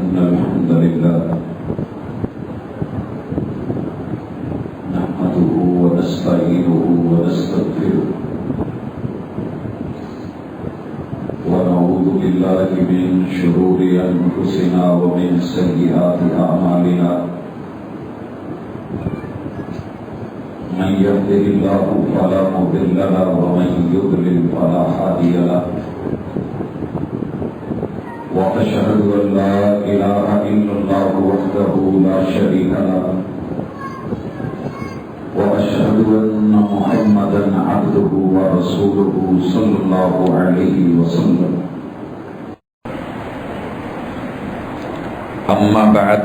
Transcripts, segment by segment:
إن الحمد لله نحمده ونستعينه ونستغفره ونعوذ بالله من شرور أنفسنا ومن سيئات أعمالنا من يهده الله فلا مضل له ومن يضلل فلا هادي له وأشهد أن لا إله إلا الله وحده لا شريك له وأشهد أن محمدا عبده ورسوله صلى الله عليه وسلم أما بعد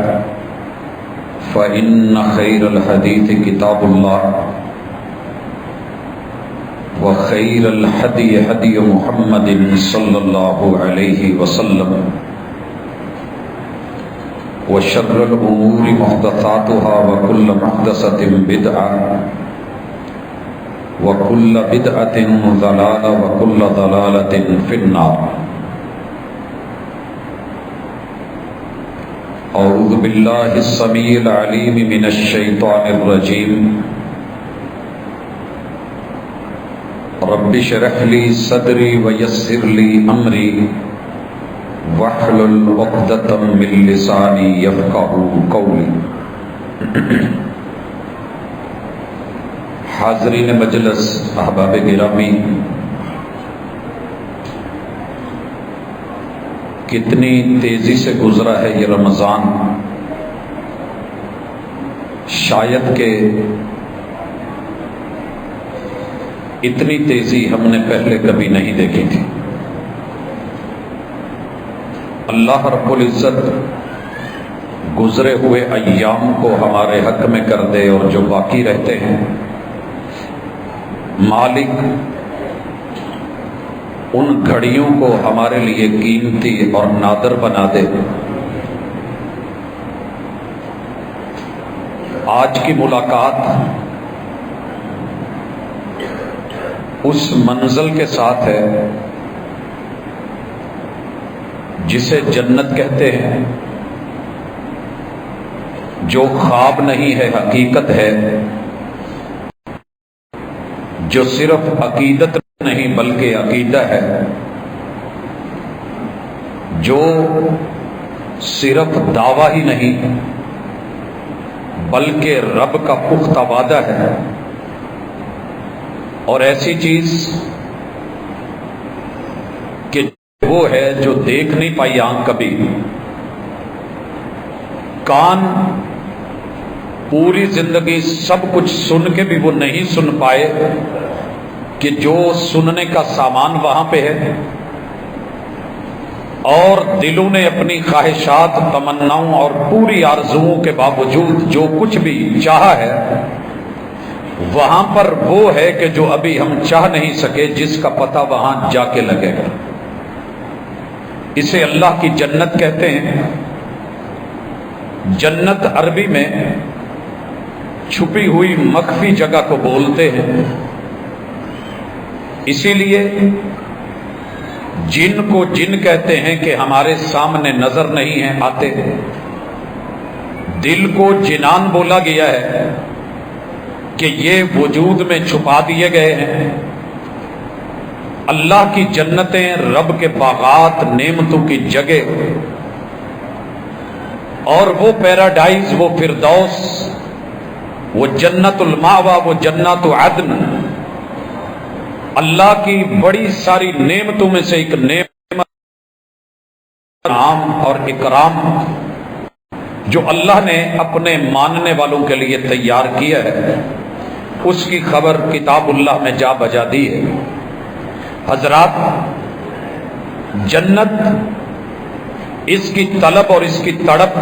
فإن خير الحديث كتاب الله وخير الهدي هدي محمد صلى الله عليه وسلم وشر الأمور محدثاتها وكل محدثة بدعة وكل بدعة ضلالة وكل ضلالة في النار. أعوذ بالله السميع العليم من الشيطان الرجيم. رب اشرح لي صدري ويسر لي أمري واحلل عقدة من لساني يفقهوا قولي. حاضرین مجلس، احباب گرامی، کتنی تیزی سے گزرا ہے یہ رمضان. شاید کہ اتنی تیزی ہم نے پہلے کبھی نہیں دیکھی تھی. اللہ رب العزت گزرے ہوئے ایام کو ہمارے حق میں کر دے، اور جو باقی رہتے ہیں مالک ان گھڑیوں کو ہمارے لیے قیمتی اور نادر بنا دے. آج کی ملاقات اس منزل کے ساتھ ہے جسے جنت کہتے ہیں، جو خواب نہیں ہے حقیقت ہے، جو صرف عقیدت نہیں بلکہ عقیدہ ہے، جو صرف دعویٰ ہی نہیں بلکہ رب کا پختہ وعدہ ہے، اور ایسی چیز کہ وہ ہے جو دیکھ نہیں پائی آنکھ کبھی، کان پوری زندگی سب کچھ سن کے بھی وہ نہیں سن پائے کہ جو سننے کا سامان وہاں پہ ہے، اور دلوں نے اپنی خواہشات، تمناؤں اور پوری آرزوؤں کے باوجود جو کچھ بھی چاہا ہے وہاں پر وہ ہے کہ جو ابھی ہم چاہ نہیں سکے، جس کا پتہ وہاں جا کے لگے گا. اسے اللہ کی جنت کہتے ہیں. جنت عربی میں چھپی ہوئی مخفی جگہ کو بولتے ہیں. اسی لیے جن کو جن کہتے ہیں کہ ہمارے سامنے نظر نہیں ہیں آتے. دل کو جنان بولا گیا ہے کہ یہ وجود میں چھپا دیے گئے ہیں. اللہ کی جنتیں، رب کے باغات، نعمتوں کی جگہ، اور وہ پیراڈائز، وہ فردوس، وہ جنت الماوا، وہ جنت عدن، اللہ کی بڑی ساری نعمتوں میں سے ایک نعمت عام اور اکرام جو اللہ نے اپنے ماننے والوں کے لیے تیار کیا ہے، اس کی خبر کتاب اللہ میں جا بجا دی ہے. حضرات، جنت، اس کی طلب اور اس کی تڑپ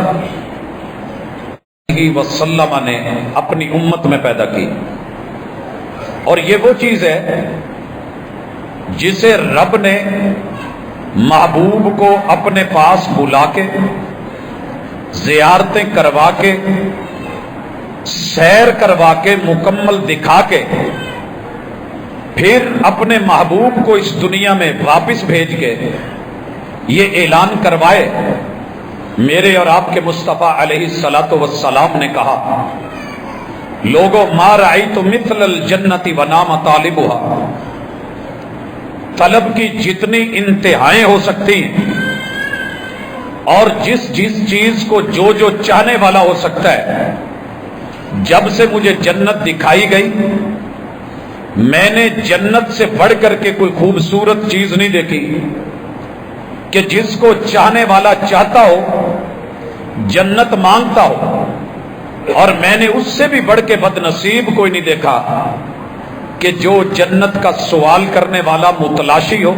وسلم نے اپنی امت میں پیدا کی، اور یہ وہ چیز ہے جسے رب نے محبوب کو اپنے پاس بلا کے، زیارتیں کروا کے، سیر کروا کے، مکمل دکھا کے، پھر اپنے محبوب کو اس دنیا میں واپس بھیج کے یہ اعلان کروائے میرے اور آپ کے مصطفیٰ علیہ الصلاۃ والسلام نے کہا لوگوں ما رأیت مثل الجنت ونام طالبها، طلب کی جتنی انتہائیں ہو سکتی ہیں اور جس چیز کو جو چاہنے والا ہو سکتا ہے، جب سے مجھے جنت دکھائی گئی میں نے جنت سے بڑھ کر کے کوئی خوبصورت چیز نہیں دیکھی کہ جس کو چاہنے والا چاہتا ہو جنت مانگتا ہو، اور میں نے اس سے بھی بڑھ کے بد نصیب کوئی نہیں دیکھا کہ جو جنت کا سوال کرنے والا متلاشی ہو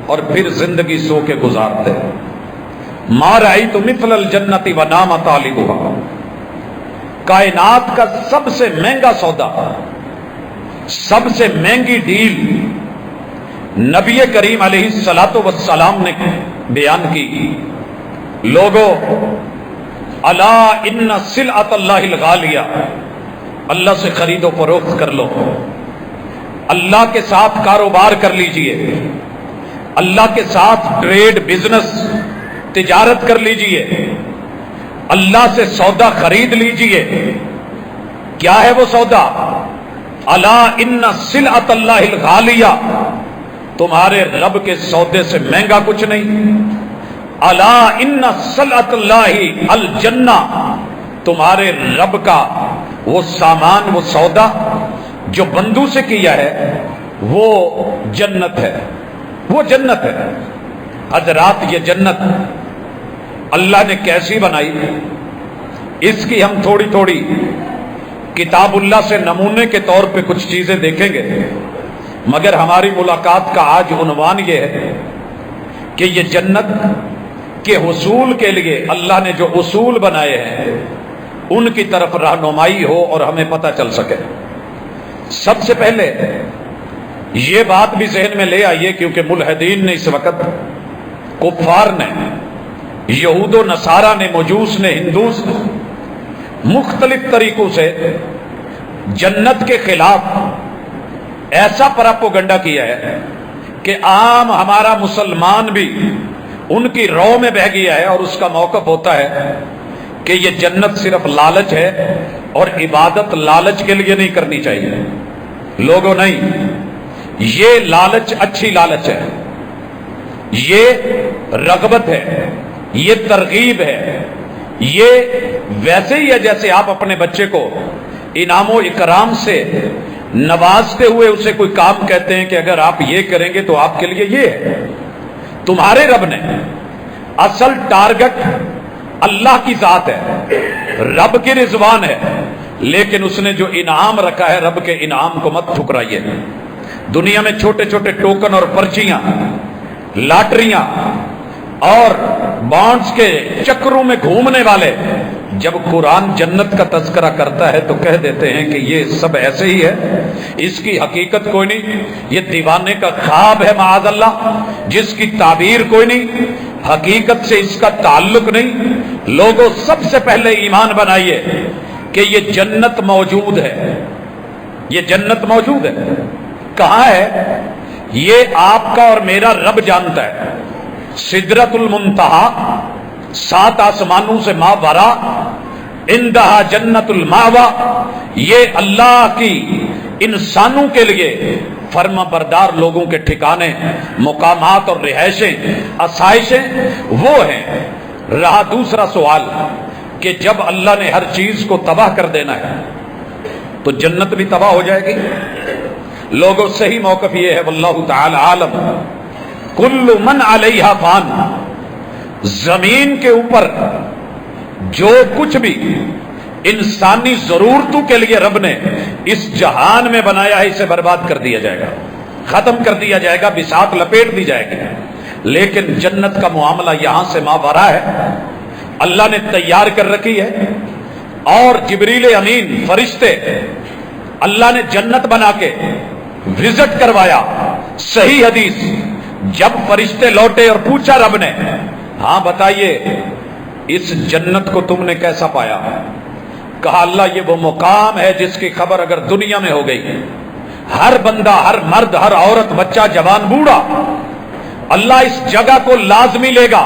اور پھر زندگی سو کے گزارتے۔ ما رأیت مثل الجنت ونام طالبها، کائنات کا سب سے مہنگا سودا، سب سے مہنگی ڈیل نبی کریم علیہ الصلاۃ والسلام نے بیان کی۔ لوگوں الا ان سلعۃ اللہ الغالیہ، اللہ سے خرید و فروخت کر لو، اللہ کے ساتھ کاروبار کر لیجئے، اللہ کے ساتھ ٹریڈ بزنس تجارت کر لیجئے، اللہ سے سودا خرید لیجئے۔ کیا ہے وہ سودا؟ الا ان سلعۃ اللہ الغالیہ، تمہارے رب کے سودے سے مہنگا کچھ نہیں۔ الا ان سلعۃ اللہ الجنہ، تمہارے رب کا وہ سامان، وہ سودا جو بندوں سے کیا ہے وہ جنت ہے، وہ جنت ہے۔ حضرات یہ جنت اللہ نے کیسی بنائی، اس کی ہم تھوڑی تھوڑی کتاب اللہ سے نمونے کے طور پہ کچھ چیزیں دیکھیں گے، مگر ہماری ملاقات کا آج عنوان یہ ہے کہ یہ جنت کے حصول کے لیے اللہ نے جو اصول بنائے ہیں ان کی طرف رہنمائی ہو اور ہمیں پتہ چل سکے۔ سب سے پہلے یہ بات بھی ذہن میں لے آئیے، کیونکہ ملحدین نے اس وقت، کفار نے، یہود و نصارہ نے، مجوس نے، ہندوس نے مختلف طریقوں سے جنت کے خلاف ایسا پراپوگنڈا کیا ہے کہ عام ہمارا مسلمان بھی ان کی رو میں بہہ گیا ہے، اور اس کا موقف ہوتا ہے کہ یہ جنت صرف لالچ ہے اور عبادت لالچ کے لیے نہیں کرنی چاہیے۔ لوگوں نہیں، یہ لالچ اچھی لالچ ہے، یہ رغبت ہے، یہ ترغیب ہے، یہ ویسے ہی ہے جیسے آپ اپنے بچے کو انعام و اکرام سے نوازتے ہوئے اسے کوئی کام کہتے ہیں کہ اگر آپ یہ کریں گے تو آپ کے لیے یہ ہے۔ تمہارے رب نے اصل ٹارگٹ اللہ کی ذات ہے، رب کی رضوان ہے، لیکن اس نے جو انعام رکھا ہے رب کے انعام کو مت ٹھکرائیے۔ دنیا میں چھوٹے چھوٹے ٹوکن اور پرچیاں، لاٹریاں اور بانڈز کے چکروں میں گھومنے والے جب قرآن جنت کا تذکرہ کرتا ہے تو کہہ دیتے ہیں کہ یہ سب ایسے ہی ہے، اس کی حقیقت کوئی نہیں، یہ دیوانے کا خواب ہے معاذ اللہ، جس کی تعبیر کوئی نہیں، حقیقت سے اس کا تعلق نہیں۔ لوگوں سب سے پہلے ایمان بنائیے کہ یہ جنت موجود ہے، یہ جنت موجود ہے۔ کہاں ہے یہ آپ کا اور میرا رب جانتا ہے۔ سدرۃ المنتہا، 7 آسمانوں سے ماورا، اندہا جنت الماوا، یہ اللہ کی انسانوں کے لیے فرما بردار لوگوں کے ٹھکانے، مقامات اور رہائشیں، آسائشیں وہ ہیں۔ رہا دوسرا سوال کہ جب اللہ نے ہر چیز کو تباہ کر دینا ہے تو جنت بھی تباہ ہو جائے گی۔ لوگوں صحیح موقف یہ ہے، واللہ تعالی عالم، کل من علیہا فان، زمین کے اوپر جو کچھ بھی انسانی ضرورتوں کے لیے رب نے اس جہان میں بنایا ہے اسے برباد کر دیا جائے گا، ختم کر دیا جائے گا، بساط لپیٹ دی جائے گی۔ لیکن جنت کا معاملہ یہاں سے ماورا ہے، اللہ نے تیار کر رکھی ہے، اور جبریل امین فرشتے اللہ نے جنت بنا کے وزٹ کروایا۔ صحیح حدیث، جب فرشتے لوٹے اور پوچھا رب نے، ہاں بتائیے اس جنت کو تم نے کیسا پایا؟ کہا اللہ یہ وہ مقام ہے جس کی خبر اگر دنیا میں ہو گئی، ہر بندہ، ہر مرد، ہر عورت، بچہ، جوان، بوڑھا، اللہ اس جگہ کو لازمی لے گا۔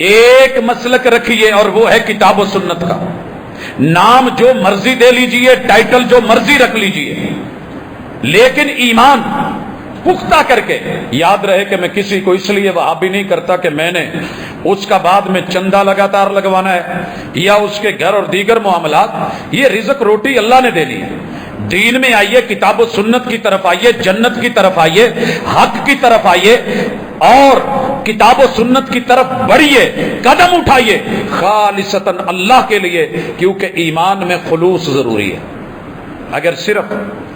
ایک مسلک رکھیے اور وہ ہے کتاب و سنت کا. نام جو مرضی دے لیجئے، ٹائٹل جو مرضی رکھ لیجئے، لیکن ایمان پختہ کر کے. یاد رہے کہ میں کسی کو اس لیے وہابی نہیں کرتا کہ میں نے اس کا بعد میں چندہ لگاتار لگوانا ہے یا اس کے گھر اور دیگر معاملات. یہ رزق روٹی اللہ نے دے لی. دین میں آئیے، کتاب و سنت کی طرف آئیے، جنت کی طرف آئیے، حق کی طرف آئیے اور کتاب و سنت کی طرف بڑھیے، قدم اٹھائیے خالصتاً اللہ کے لیے، کیونکہ ایمان میں خلوص ضروری ہے. اگر صرف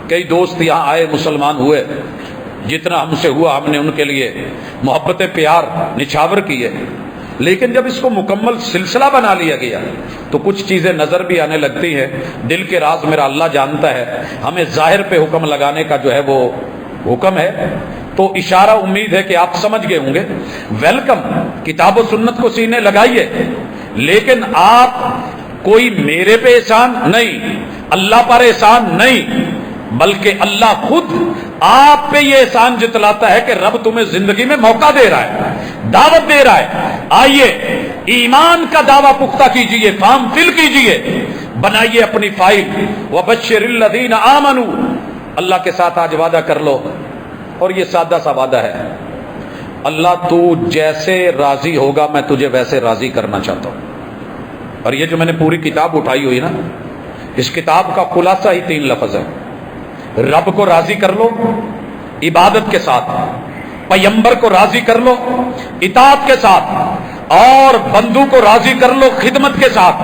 کئی دوست یہاں آئے، مسلمان ہوئے، جتنا ہم سے ہوا ہم نے ان کے لیے محبت پیار نچھاور کیے، لیکن جب اس کو مکمل سلسلہ بنا لیا گیا تو کچھ چیزیں نظر بھی آنے لگتی ہیں. دل کے راز میرا اللہ جانتا ہے. ہمیں ظاہر پہ حکم لگانے کا جو ہے وہ حکم ہے، تو اشارہ امید ہے کہ آپ سمجھ گئے ہوں گے. ویلکم، کتاب و سنت کو سینے لگائیے، لیکن آپ کوئی میرے پہ احسان نہیں، اللہ پر احسان نہیں، بلکہ اللہ خود آپ پہ یہ احسان جتلاتا ہے کہ رب تمہیں زندگی میں موقع دے رہا ہے، دعوت دے رہا ہے. آئیے ایمان کا دعویٰ پختہ کیجئے، فارم فل کیجئے، بنائیے اپنی فائل. وبشر الذین آمنوا، اللہ کے ساتھ آج وعدہ کر لو، اور یہ سادہ سا وعدہ ہے. اللہ تو جیسے راضی ہوگا میں تجھے ویسے راضی کرنا چاہتا ہوں. اور یہ جو میں نے پوری کتاب اٹھائی ہوئی نا، اس کتاب کا خلاصہ ہی 3 لفظ ہے. رب کو راضی کر لو عبادت کے ساتھ، پیغمبر کو راضی کر لو اطاعت کے ساتھ، اور بندو کو راضی کر لو خدمت کے ساتھ.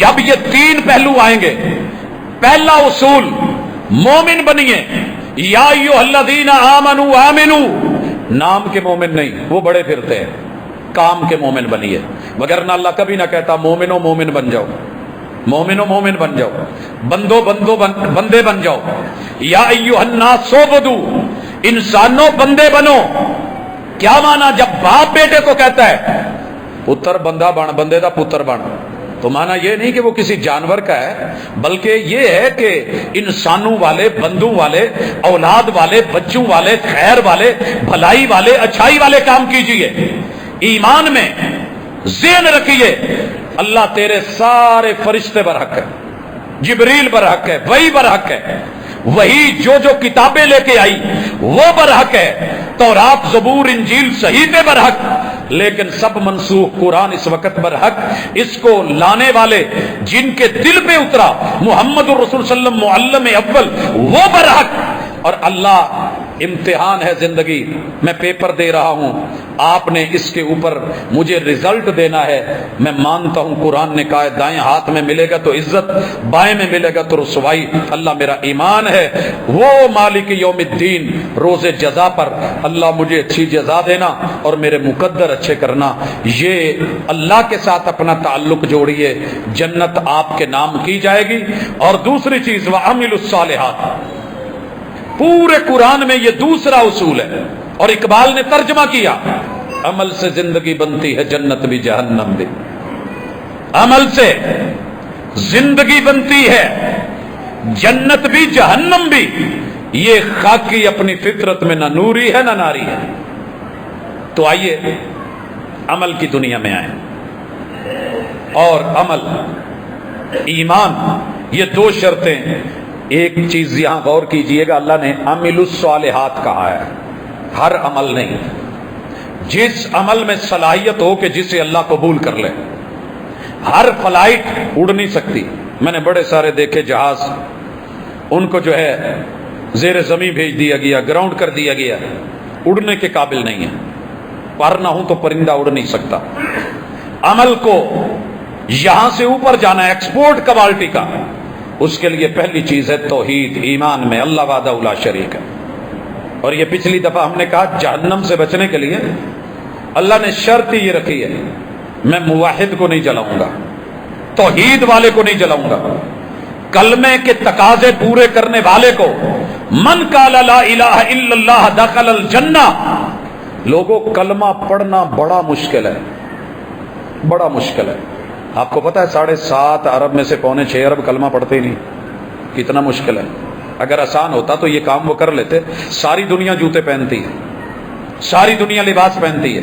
جب یہ 3 پہلو آئیں گے، پہلا اصول مومن بنیے. یا ایھا الذین آمنوا آمنوا، نام کے مومن نہیں، وہ بڑے پھرتے ہیں، کام کے مومن بنیے. وگرنہ اللہ کبھی نہ کہتا مومنو مومن بن جاؤ، مومنو مومن بن جاؤ، بندے بن جاؤ. یا ایھا الناس اعبدوا، انسانوں بندے بنو. کیا مانا جب باپ بیٹے کو کہتا ہے پتر بندہ بن، بندے دا پتر بن، تو مانا یہ نہیں کہ وہ کسی جانور کا ہے، بلکہ یہ ہے کہ انسانوں والے، بندوں والے، اولاد والے، بچوں والے، خیر والے، بھلائی والے، اچھائی والے کام کیجئے. ایمان میں ذہن رکھیے اللہ تیرے سارے فرشتے برحق ہے، جبریل برحق ہے، وہی برحق ہے، وہی جو کتابیں لے کے آئی وہ برحق ہے، تورات زبور انجیل صحیفے برحق، لیکن سب منسوخ. قرآن اس وقت برحق، اس کو لانے والے جن کے دل پہ اترا محمد الرسول صلی اللہ علیہ وسلم معلم اول، وہ برحق. اور اللہ امتحان ہے زندگی، میں پیپر دے رہا ہوں، آپ نے اس کے اوپر مجھے رزلٹ دینا ہے. میں مانتا ہوں قرآن نے کہا ہے دائیں ہاتھ میں ملے گا تو عزت، بائیں میں ملے گا تو رسوائی. اللہ میرا ایمان ہے وہ مالک یوم الدین، روز جزا پر اللہ مجھے اچھی جزا دینا اور میرے مقدر اچھے کرنا. یہ اللہ کے ساتھ اپنا تعلق جوڑیے، جنت آپ کے نام کی جائے گی. اور دوسری چیز وَعَمِلُوا الصَّالِحَاتِ، پورے قرآن میں یہ دوسرا اصول ہے. اور اقبال نے ترجمہ کیا، عمل سے زندگی بنتی ہے جنت بھی جہنم بھی. عمل سے زندگی بنتی ہے جنت بھی جہنم بھی. یہ خاکی اپنی فطرت میں نہ نوری ہے نہ ناری ہے. تو آئیے عمل کی دنیا میں آئیں. اور عمل، ایمان، یہ 2 شرطیں. ایک چیز یہاں غور کیجئے گا، اللہ نے عملوا الصالحات کہا ہے، ہر عمل نہیں. جس عمل میں صلاحیت ہو کہ جسے اللہ قبول کر لے. ہر فلائٹ اڑ نہیں سکتی. میں نے بڑے سارے دیکھے جہاز، ان کو جو ہے زیر زمین بھیج دیا گیا، گراؤنڈ کر دیا گیا، اڑنے کے قابل نہیں ہے. پر نہ ہوں تو پرندہ اڑ نہیں سکتا. عمل کو یہاں سے اوپر جانا ہے، ایکسپورٹ کوالٹی کا. اس کے لیے پہلی چیز ہے توحید، ایمان میں اللہ وحدہ لا شریک ہے. اور یہ پچھلی دفعہ ہم نے کہا جہنم سے بچنے کے لیے اللہ نے شرط ہی یہ رکھی ہے، میں موحد کو نہیں جلاؤں گا، توحید والے کو نہیں جلاؤں گا، کلمے کے تقاضے پورے کرنے والے کو. من قال لا الہ الا اللہ دخل الجنہ. لوگوں کلمہ پڑھنا بڑا مشکل ہے، بڑا مشکل ہے. آپ کو پتا ہے 7.5 ارب میں سے 6.25 ارب کلمہ پڑھتے ہی نہیں. کتنا مشکل ہے. اگر آسان ہوتا تو یہ کام وہ کر لیتے. ساری دنیا جوتے پہنتی ہے، ساری دنیا لباس پہنتی ہے،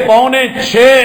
6.25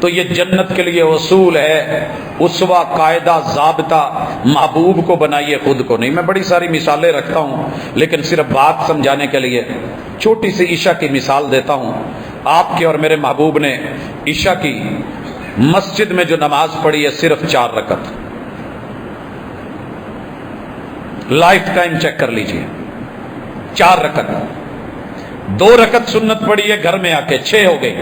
تو یہ جنت کے لیے اصول ہے، اسوہ، قاعدہ، ضابطہ، محبوب کو بنائیے، خود کو نہیں۔ میں بڑی ساری مثالیں رکھتا ہوں لیکن صرف بات سمجھانے کے لیے چھوٹی سی عشاء کی مثال دیتا ہوں۔ آپ کے اور میرے محبوب نے عشاء کی مسجد میں جو نماز پڑھی ہے صرف 4 رکعت، لائف ٹائم چیک کر لیجئے، 4 رکعت، 2 رکعت سنت پڑھی ہے گھر میں آ کے، 6 ہو گئی،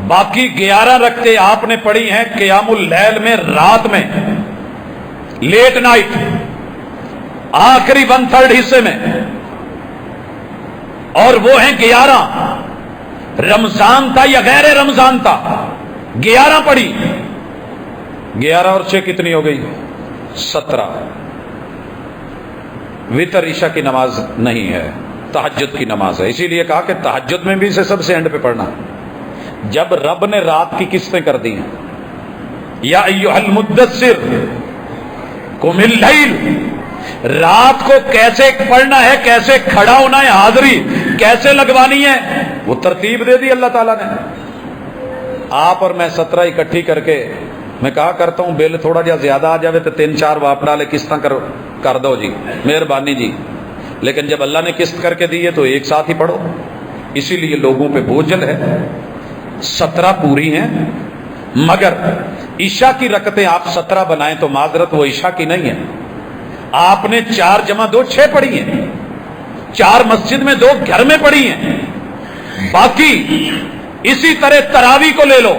باقی 11 رکعتیں آپ نے پڑھی ہیں قیام اللیل میں، رات میں، لیٹ نائٹ، آخری 1/3 حصے میں، اور وہ ہیں 11۔ رمضان تھا یا غیر رمضان تھا، 11 پڑھی، 11 اور 6 کتنی ہو گئی؟ 17۔ وتر عشاء کی نماز نہیں ہے، تہجد کی نماز ہے، اسی لیے کہا کہ تہجد میں بھی اسے سب سے اینڈ پہ پڑھنا۔ جب رب نے رات کی قسطیں کر دی ہیں، یا ایھا المدثر قم اللیل، رات کو کیسے پڑھنا ہے، کیسے کھڑا ہونا ہے، حاضری کیسے لگوانی ہے، وہ ترتیب دے دی اللہ تعالیٰ نے۔ آپ اور میں 17 اکٹھی کر کے، میں کہا کرتا ہوں بل تھوڑا جا زیادہ آ جاوے تو 3-4 واپ ڈالے قسطیں کر دو جی، مہربانی جی، لیکن جب اللہ نے قسط کر کے دی ہے تو ایک ساتھ ہی پڑھو، اسی لیے لوگوں پہ بوجھل ہے۔ 17 پوری ہیں، مگر عشاء کی رکعتیں آپ 17 بنائیں تو معذرت وہ عشاء کی نہیں ہے، آپ نے 4 جمع 2 6 پڑھی ہیں، 4 مسجد میں 2 گھر میں پڑھی ہیں۔ باقی اسی طرح تراویح کو لے لو،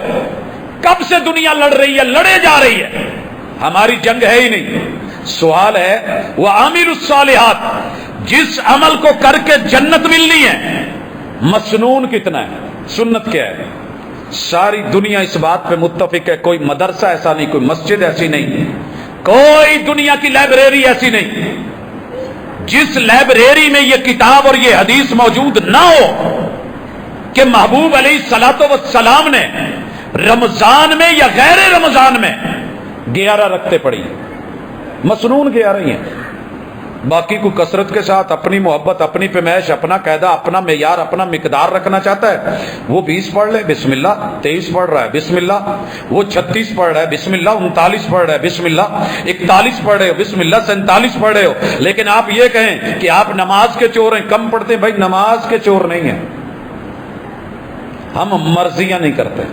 کب سے دنیا لڑ رہی ہے، لڑے جا رہی ہے، ہماری جنگ ہے ہی نہیں۔ سوال ہے وَعَامِلُوا الصَّالِحَاتِ، جس عمل کو کر کے جنت ملنی ہے، مسنون کتنا ہے، سنت کیا ہے؟ ساری دنیا اس بات پہ متفق ہے، کوئی مدرسہ ایسا نہیں، کوئی مسجد ایسی نہیں، کوئی دنیا کی لائبریری ایسی نہیں جس لائبریری میں یہ کتاب اور یہ حدیث موجود نہ ہو کہ محبوب علیہ الصلوۃ والسلام نے رمضان میں یا غیر رمضان میں 11 رکعتیں پڑھی، مسنون 11 ہی ہیں۔ باقی کو کثرت کے ساتھ اپنی محبت، اپنی پیمائش، اپنا قاعدہ، اپنا معیار، اپنا مقدار رکھنا چاہتا ہے، وہ 20 پڑھ لے بسم اللہ، 23 پڑھ رہا ہے بسم اللہ، وہ 36 پڑھ رہا ہے بسم اللہ، 39 پڑھ رہا ہے بسم اللہ، 41 پڑھ رہے ہو بسم اللہ، 47 پڑھ رہے ہو، لیکن آپ یہ کہیں کہ آپ نماز کے چور ہیں، کم پڑھتے ہیں، بھائی نماز کے چور نہیں ہیں، ہم مرضیاں نہیں کرتے،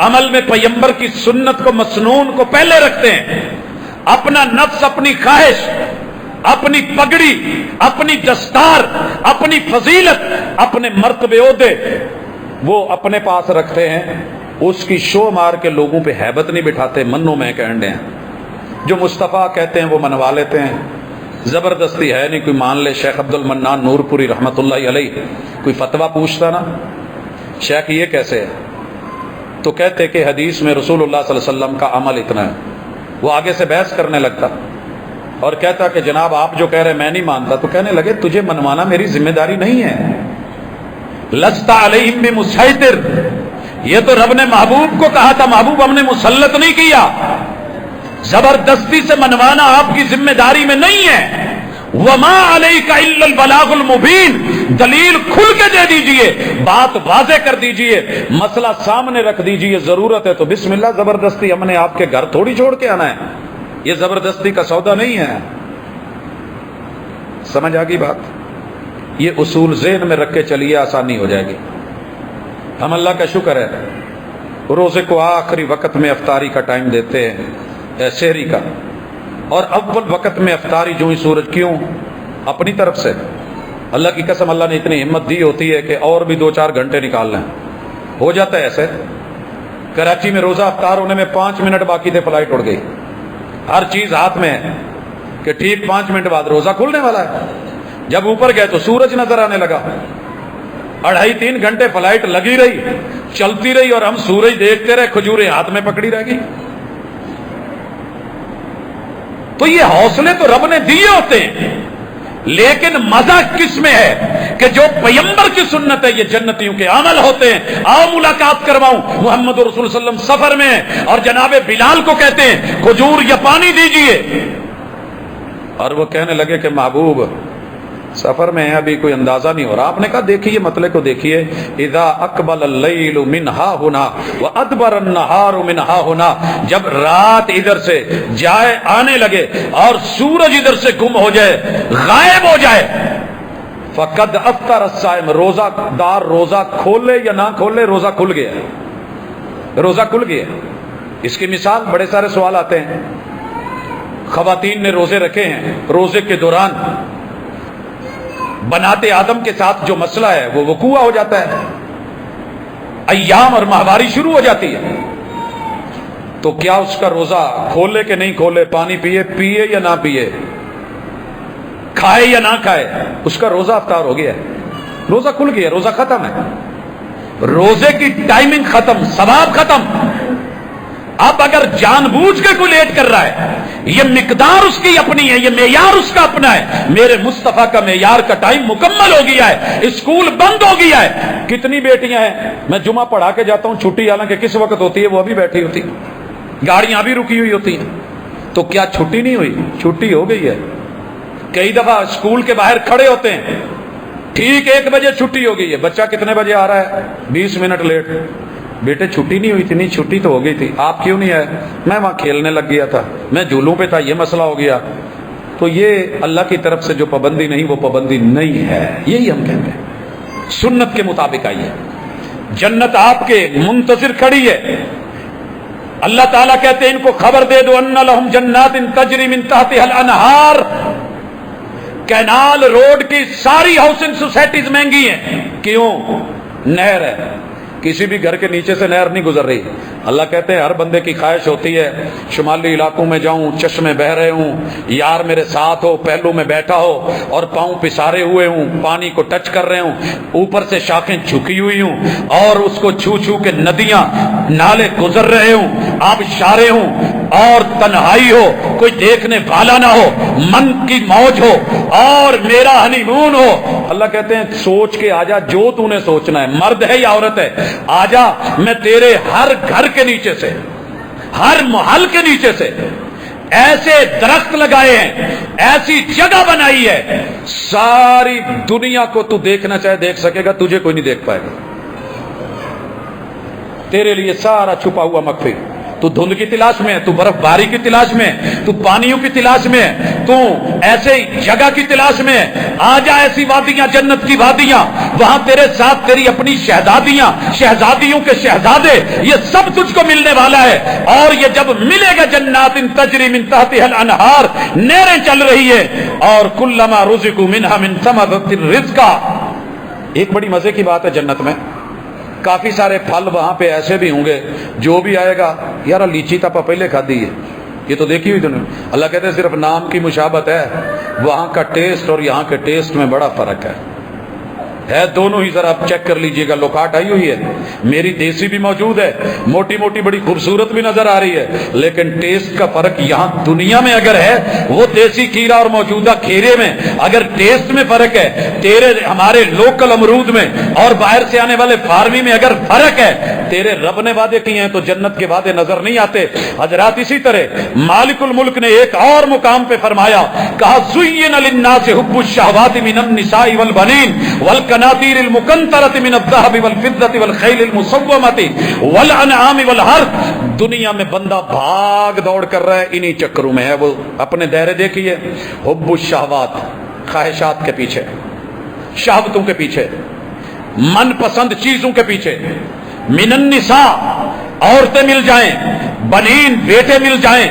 عمل میں پیغمبر کی سنت کو، مسنون کو پہلے رکھتے ہیں، اپنا نفس، اپنی خواہش، اپنی پگڑی، اپنی دستار، اپنی فضیلت، اپنے مرتبے عہدے وہ اپنے پاس رکھتے ہیں، اس کی شو مار کے لوگوں پہ ہیبت نہیں بٹھاتے، منو میں کہنڈے ہیں، جو مصطفیٰ کہتے ہیں وہ منوا لیتے ہیں، زبردستی ہے نہیں، کوئی مان لے۔ شیخ عبد المنان نور پوری رحمت اللہ علیہ کوئی فتویٰ پوچھتا نا، شیخ یہ کیسے ہے، تو کہتے کہ حدیث میں رسول اللہ صلی اللہ علیہ وسلم کا عمل اتنا ہے، وہ آگے سے بحث کرنے لگتا اور کہتا کہ جناب آپ جو کہہ رہے میں نہیں مانتا، تو کہنے لگے تجھے منوانا میری ذمہ داری نہیں ہے، لست علیہم بمسیطر، یہ تو رب نے محبوب کو کہا تھا، محبوب ہم نے مسلط نہیں کیا، زبردستی سے منوانا آپ کی ذمہ داری میں نہیں ہے۔ وما علیک الا البلاغ المبین، دلیل کھل کے دے دیجئے، بات واضح کر دیجئے، مسئلہ سامنے رکھ دیجئے، ضرورت ہے تو بسم اللہ، زبردستی ہم نے آپ کے گھر تھوڑی چھوڑ کے آنا ہے، یہ زبردستی کا سودا نہیں ہے۔ سمجھ آ گئی بات؟ یہ اصول ذہن میں رکھ کے چلیے، آسانی ہو جائے گی۔ ہم اللہ کا شکر ہے روزے کو آخری وقت میں افطاری کا ٹائم دیتے ہیں، سحری کا، اور اول وقت میں افطاری جو ہی سورج، کیوں؟ اپنی طرف سے، اللہ کی قسم اللہ نے اتنی ہمت دی ہوتی ہے کہ اور بھی 2-4 گھنٹے نکال لیں، ہو جاتا ہے ایسے۔ کراچی میں روزہ افطار ہونے میں 5 منٹ باقی تھے، فلائٹ اڑ گئی، ہر چیز ہاتھ میں ہے کہ ٹھیک 5 منٹ بعد روزہ کھلنے والا ہے، جب اوپر گئے تو سورج نظر آنے لگا، 2.5-3 گھنٹے فلائٹ لگی رہی، چلتی رہی، اور ہم سورج دیکھتے رہے، کھجوریں ہاتھ میں پکڑی رہ گئی۔ تو یہ حوصلے تو رب نے دیے ہوتے ہیں، لیکن مزہ کس میں ہے کہ جو پیغمبر کی سنت ہے، یہ جنتیوں کے عمل ہوتے ہیں۔ آؤ ملاقات کرواؤں، محمد رسول صلی اللہ علیہ وسلم سفر میں ہیں اور جناب بلال کو کہتے ہیں کھجور یا پانی دیجئے، اور وہ کہنے لگے کہ محبوب سفر میں ہے ابھی کوئی اندازہ نہیں ہو رہا. آپ نے کہا دیکھیے مسئلے کو دیکھیے. اذا اقبل اللیل من ہا ہنا وادبر النہار من ہا ہنا, جب رات ادھر سے جائے آنے لگے اور سورج ادھر سے گم ہو جائے, غائب ہو جائے, فقد افطر الصائم, روزہ دار روزہ کھولے یا نہ کھولے روزہ کھل گیا, روزہ کھل گیا. اس کی مثال بڑے سارے سوال آتے ہیں. خواتین نے روزے رکھے ہیں, روزے کے دوران بنات آدم کے ساتھ جو مسئلہ ہے وہ وقوع ہو جاتا ہے, ایام اور ماہواری شروع ہو جاتی ہے, تو کیا اس کا روزہ کھولے کہ نہیں کھولے, پانی پیے پیے یا نہ پیے, کھائے یا نہ کھائے, اس کا روزہ افطار ہو گیا ہے, روزہ کھل گیا, روزہ ختم ہے, روزے کی ٹائمنگ ختم, ثواب ختم. اب اگر جان بوجھ کے کوئی لیٹ کر رہا ہے, یہ مقدار اس کی اپنی ہے, یہ معیار اس کا اپنا ہے. میرے مصطفیٰ کا معیار کا ٹائم مکمل ہو گیا ہے, اسکول بند ہو گیا ہے. کتنی بیٹیاں ہیں, میں جمعہ پڑھا کے جاتا ہوں, چھٹی حالانکہ کس وقت ہوتی ہے وہ ابھی بیٹھی ہوتی, گاڑیاں بھی رکی ہوئی ہوتی ہیں, تو کیا چھٹی نہیں ہوئی؟ چھٹی ہو گئی ہے. کئی دفعہ اسکول کے باہر کھڑے ہوتے ہیں, ٹھیک 1 بجے چھٹی ہو گئی ہے, بچہ کتنے بجے آ رہا ہے؟ 20 منٹ لیٹ. بیٹے چھٹی نہیں ہوئی تھی. نہیں چھٹی تو ہو گئی تھی, آپ کیوں نہیں آئے؟ میں وہاں کھیلنے لگ گیا تھا, میں جھولوں پہ تھا, یہ مسئلہ ہو گیا. تو یہ اللہ کی طرف سے جو پابندی نہیں وہ پابندی نہیں ہے, یہی ہم کہتے ہیں. سنت کے مطابق آئیے, جنت آپ کے منتظر کھڑی ہے. اللہ تعالیٰ کہتے ہیں ان کو خبر دے دو ان لہم جنات تجری من تحتها الانہار. کینال روڈ کی ساری ہاؤسنگ سوسائٹیز مہنگی ہیں, کیوں؟ نہر ہے, کسی بھی گھر کے نیچے سے نہر نہیں گزر رہی. اللہ کہتے ہیں ہر بندے کی خواہش ہوتی ہے شمالی علاقوں میں جاؤں, چشمے بہ رہے ہوں, یار میرے ساتھ ہو, پہلو میں بیٹھا ہو اور پاؤں پسارے ہوئے ہوں, پانی کو ٹچ کر رہے ہوں, اوپر سے شاخیں جھکی ہوئی ہوں اور اس کو چھو چھو کے ندیاں نالے گزر رہے ہوں, آب شارے ہوں اور تنہائی ہو, کوئی دیکھنے والا نہ ہو, من کی موج ہو اور میرا ہنی مون ہو. اللہ کہتے ہیں سوچ کے آجا جو تو نے سوچنا ہے, مرد ہے یا عورت ہے, آجا میں تیرے ہر گھر کے نیچے سے, ہر محل کے نیچے سے ایسے درخت لگائے ہیں, ایسی جگہ بنائی ہے, ساری دنیا کو تو دیکھنا چاہے دیکھ سکے گا, تجھے کوئی نہیں دیکھ پائے گا. تیرے لیے سارا چھپا ہوا مخفی. تو دھند کی تلاش میں ہے, تو برف باری کی تلاش میں ہے, تو پانیوں کی تلاش میں ہے, تو ایسے جگہ کی تلاش میں ہے. آ جا ایسی وادیاں, جنت کی وادیاں, وہاں تیرے ساتھ تیری اپنی شہزادیاں, شہزادیوں کے شہزادے, یہ سب تجھ کو ملنے والا ہے. اور یہ جب ملے گا جنات تجری من تحتها الانہار, نہریں چل رہی ہے, اور کلما رزقوا منها من ثمرۃ الرزق. ایک بڑی مزے کی بات ہے جنت میں, کافی سارے پھل وہاں پہ ایسے بھی ہوں گے جو بھی آئے گا یار لیچی تو آپ پہلے کھا دی ہے, یہ تو دیکھی ہوئی تم نے. اللہ کہتے ہیں صرف نام کی مشابہت ہے, وہاں کا ٹیسٹ اور یہاں کے ٹیسٹ میں بڑا فرق ہے دونوں ہی. ذرا آپ چیک کر لیجئے گا, لوکاٹ آئی ہوئی ہے, میری دیسی بھی موجود ہے, موٹی موٹی بڑی خوبصورت بھی نظر آ رہی ہے, لیکن ٹیسٹ کا فرق یہاں دنیا میں اگر ہے وہ دیسی کھیرا اور موجودہ کھیرے میں اگر ٹیسٹ میں فرق ہے, تیرے ہمارے لوکل امرود میں اور باہر سے آنے والے فارمی میں اگر فرق ہے, تیرے رب نے وعدے کیے ہیں تو جنت کے وعدے نظر نہیں آتے. حضرات اسی طرح مالک الملک نے ایک اور مقام پہ فرمایا, کہا زین للناس حب الشہوات من النساء والبنین والقناطیر المقنطرۃ من الذهب والفضة والخیل المسومۃ والانعام والحرث. دنیا میں بندہ بھاگ دوڑ کر رہا ہے انہی چکروں میں ہے, وہ اپنے دائرے دیکھیے, حب الشہوات, خواہشات کے پیچھے, شہوتوں کے پیچھے, من پسند چیزوں کے پیچھے. من النساء, عورتیں مل جائیں, بنین بیٹے مل جائیں,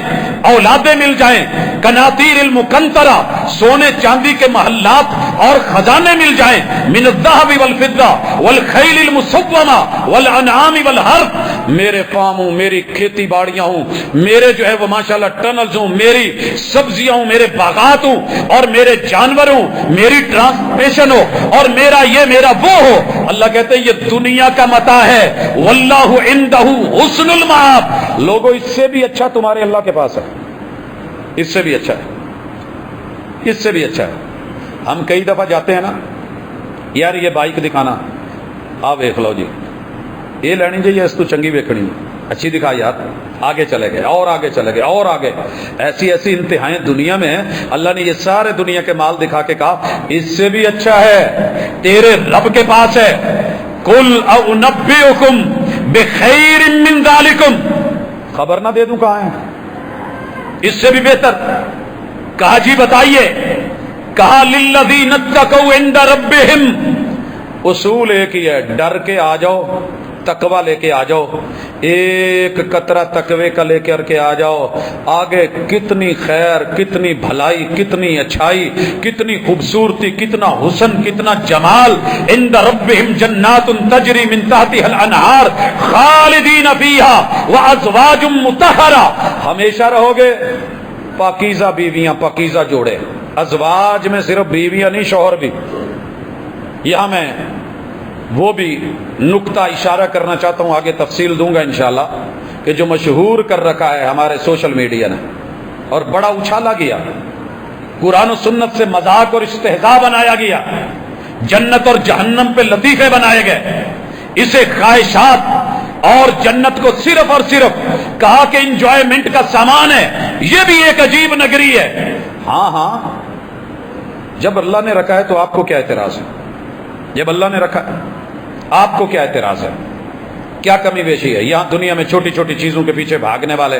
اولادیں مل جائیں, قناطیر المقنطرہ, سونے چاندی کے محلات اور خزانے مل جائیں, من الذهب والفضة والخیل المسومہ والانعام والحرث. میرے فارم ہوں, میری کھیتی باڑیاں ہوں, میرے جو ہے وہ ماشاءاللہ ٹنلز ہوں, میری سبزیاں ہوں, میرے باغات ہوں, اور میرے جانور ہوں, میری ٹرانسپورٹیشن ہو, اور میرا یہ میرا وہ ہو. اللہ کہتے ہیں یہ دنیا کا متاع ہے, واللہ عندہ حسن المآب. لوگوں اس سے بھی اچھا تمہارے اللہ کے پاس ہے, اس سے بھی اچھا ہے, اس سے بھی اچھا ہے. ہم کئی دفعہ جاتے ہیں نا, یار یہ بائک دکھانا, آپ دیکھ لو جی, یہ لینی چاہیے, اس تو چنگی ویکھنی, اچھی دکھا یار، آگے چلے گئے اور آگے چلے گئے اور آگے، ایسی ایسی انتہائیں دنیا میں ہیں۔ اللہ نے یہ سارے دنیا کے مال دکھا کے کہا اس سے بھی اچھا ہے تیرے رب کے پاس ہے۔ قل اؤنبئکم بخیر من ذالکم، خبر نہ دے دوں کہاں ہے، اس سے بھی بہتر۔ کہا جی بتائیے، کہا للذین اتقوا عند ربہم، اصول ایک ہی ہے، ڈر کے آ جاؤ، تقوی لے کے آ جاؤ، ایک قطرہ تقوی کا لے کر کے آ جاؤ، آگے کتنی خیر، کتنی بھلائی، کتنی اچھائی، کتنی خوبصورتی، کتنا حسن، کتنا جمال۔ عند ربہم جنات تجری من تحتها الانہار خالدین فیہا وازواج مطہرہ، ہمیشہ رہو گے۔ پاکیزہ بیویاں، پاکیزہ جوڑے، ازواج میں صرف بیویاں نہیں، شوہر بھی۔ یہاں میں وہ بھی نقطہ اشارہ کرنا چاہتا ہوں، آگے تفصیل دوں گا انشاءاللہ، کہ جو مشہور کر رکھا ہے ہمارے سوشل میڈیا نے اور بڑا اچھالا گیا، قرآن و سنت سے مذاق اور استہزاء بنایا گیا، جنت اور جہنم پہ لطیفے بنائے گئے، اسے خواہشات اور جنت کو صرف اور صرف کہا کہ انجوائمنٹ کا سامان ہے، یہ بھی ایک عجیب نگری ہے۔ ہاں ہاں، جب اللہ نے رکھا ہے تو آپ کو کیا اعتراض ہے؟ جب اللہ نے رکھا ہے آپ کو کیا اعتراض ہے؟ کیا کمی بیشی ہے؟ یہاں دنیا میں چھوٹی چھوٹی چیزوں کے پیچھے بھاگنے والے،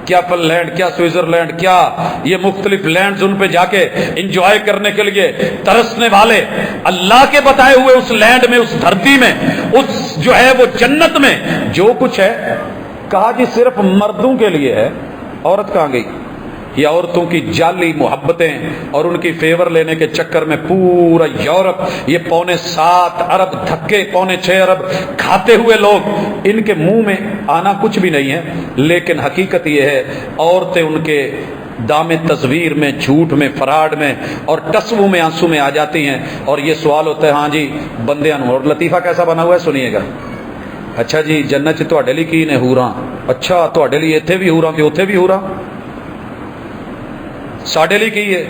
کیا فن لینڈ، کیا سوئٹزرلینڈ، کیا یہ مختلف لینڈز، ان پہ جا کے انجوائے کرنے کے لیے ترسنے والے، اللہ کے بتائے ہوئے اس لینڈ میں، اس دھرتی میں، اس جو ہے وہ جنت میں جو کچھ ہے، کہا جی صرف مردوں کے لیے ہے۔ عورت کہاں گئی؟ یہ عورتوں کی جعلی محبتیں اور ان کی فیور لینے کے چکر میں پورا یورپ، یہ 7.25 ارب دھکے، 6.25 ارب کھاتے ہوئے لوگ، ان کے منہ میں آنا کچھ بھی نہیں ہے، لیکن حقیقت یہ ہے عورتیں ان کے دام تصویر میں، جھوٹ میں، فراڈ میں اور ٹسووں میں، آنسو میں آ جاتی ہیں۔ اور یہ سوال ہوتا ہے ہاں جی بندیاں نو، اور لطیفہ کیسا بنا ہوا ہے سنیے گا۔ اچھا جی جنت تواڈے لئی کی نے حوراں، اچھا تواڈے لئی ایتھے بھی حوراں تے اوتھے بھی حوراں، ساڈے لیے کی ہے؟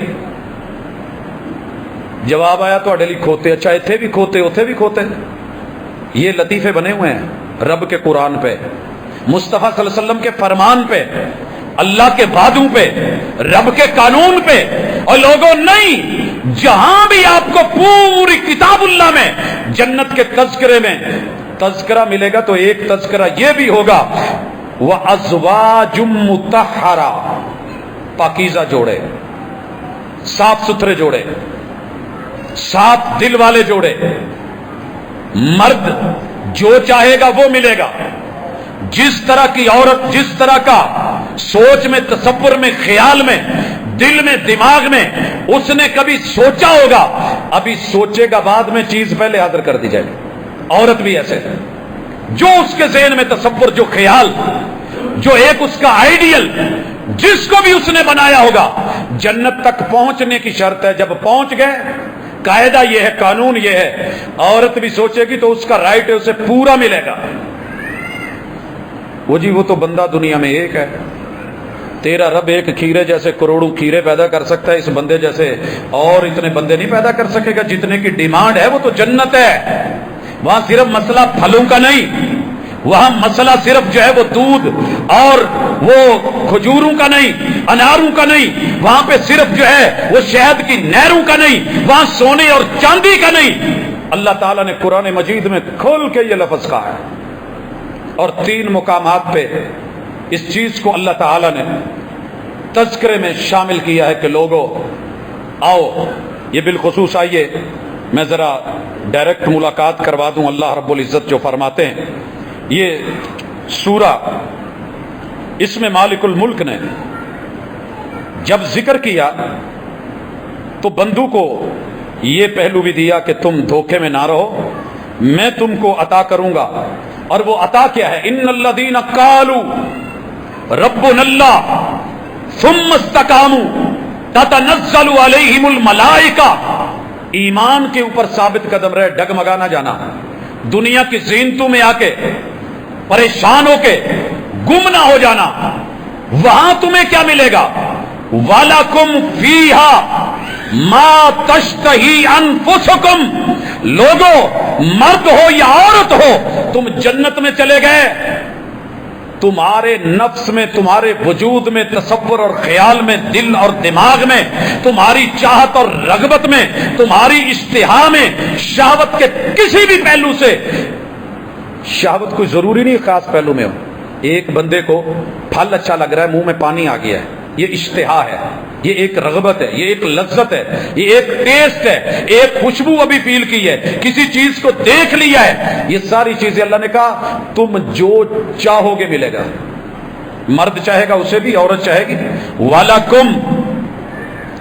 جواب آیا تواڈے لیے کھوتے، اچھا ایتھے بھی کھوتے اوتھے بھی کھوتے۔ یہ لطیفے بنے ہوئے ہیں رب کے قرآن پہ، مصطفیٰ صلی اللہ علیہ وسلم کے فرمان پہ، اللہ کے وعدوں پہ، رب کے قانون پہ۔ اور لوگوں نہیں، جہاں بھی آپ کو پوری کتاب اللہ میں جنت کے تذکرے میں تذکرہ ملے گا تو ایک تذکرہ یہ بھی ہوگا وَأَزْوَاجٌ مُطَہَّرَةٌ، پاکیزہ جوڑے، صاف ستھرے جوڑے، صاف دل والے جوڑے، مرد جو چاہے گا وہ ملے گا، جس طرح کی عورت، جس طرح کا سوچ میں، تصور میں، خیال میں، دل میں، دماغ میں اس نے کبھی سوچا ہوگا، ابھی سوچے گا بعد میں چیز پہلے حاضر کر دی جائے گی۔ عورت بھی ایسے، جو اس کے ذہن میں تصور، جو خیال، جو ایک اس کا آئیڈیل، جس کو بھی اس نے بنایا ہوگا، جنت تک پہنچنے کی شرط ہے۔ جب پہنچ گئے، قاعدہ یہ ہے، قانون یہ ہے، عورت بھی سوچے گی تو اس کا رائٹ ہے، اسے پورا ملے گا۔ وہ جی وہ تو بندہ دنیا میں ایک ہے، تیرا رب ایک کھیرے جیسے کروڑوں کھیرے پیدا کر سکتا ہے، اس بندے جیسے اور اتنے بندے نہیں پیدا کر سکے گا، جتنے کی ڈیمانڈ ہے وہ تو جنت ہے۔ وہاں صرف مسئلہ پھلوں کا نہیں، وہاں مسئلہ صرف جو ہے وہ دودھ اور وہ کھجوروں کا نہیں، اناروں کا نہیں، وہاں پہ صرف جو ہے وہ شہد کی نہروں کا نہیں، وہاں سونے اور چاندی کا نہیں۔ اللہ تعالیٰ نے قرآن مجید میں کھل کے یہ لفظ کہا ہے، اور 3 مقامات پہ اس چیز کو اللہ تعالیٰ نے تذکرے میں شامل کیا ہے کہ لوگوں آؤ، یہ بالخصوص آئیے میں ذرا ڈائریکٹ ملاقات کروا دوں۔ اللہ رب العزت جو فرماتے ہیں، یہ سورہ، اس میں مالک الملک نے جب ذکر کیا تو بندوں کو یہ پہلو بھی دیا کہ تم دھوکے میں نہ رہو، میں تم کو عطا کروں گا۔ اور وہ عطا کیا ہے؟ ان الذین قالوا ربنا اللہ ثم استقاموا تتنزل علیہم الملائکہ، ایمان کے اوپر ثابت قدم رہے، ڈگمگا نہ جانا، دنیا کی زینتوں میں آ کے پریشان ہو کے گم نہ ہو جانا۔ وہاں تمہیں کیا ملے گا؟ وَلَكُمْ فِيهَا مَا تَشْتَهِي أَنفُسُكُمْ، لوگوں مرد ہو یا عورت ہو، تم جنت میں چلے گئے، تمہارے نفس میں، تمہارے وجود میں، تصور اور خیال میں، دل اور دماغ میں، تمہاری چاہت اور رغبت میں، تمہاری اشتہا میں، شہوت کے کسی بھی پہلو سے، شہوت کوئی ضروری نہیں خاص پہلو میں ہو، ایک بندے کو پھل اچھا لگ رہا ہے، منہ میں پانی آ گیا ہے، یہ اشتہا ہے، یہ ایک رغبت ہے، یہ ایک لذت ہے، یہ ایک ٹیسٹ ہے، ایک خوشبو ابھی فیل کی ہے، کسی چیز کو دیکھ لیا ہے، یہ ساری چیزیں اللہ نے کہا تم جو چاہو گے ملے گا۔ مرد چاہے گا اسے بھی، عورت چاہے گی۔ وَلَكُمْ،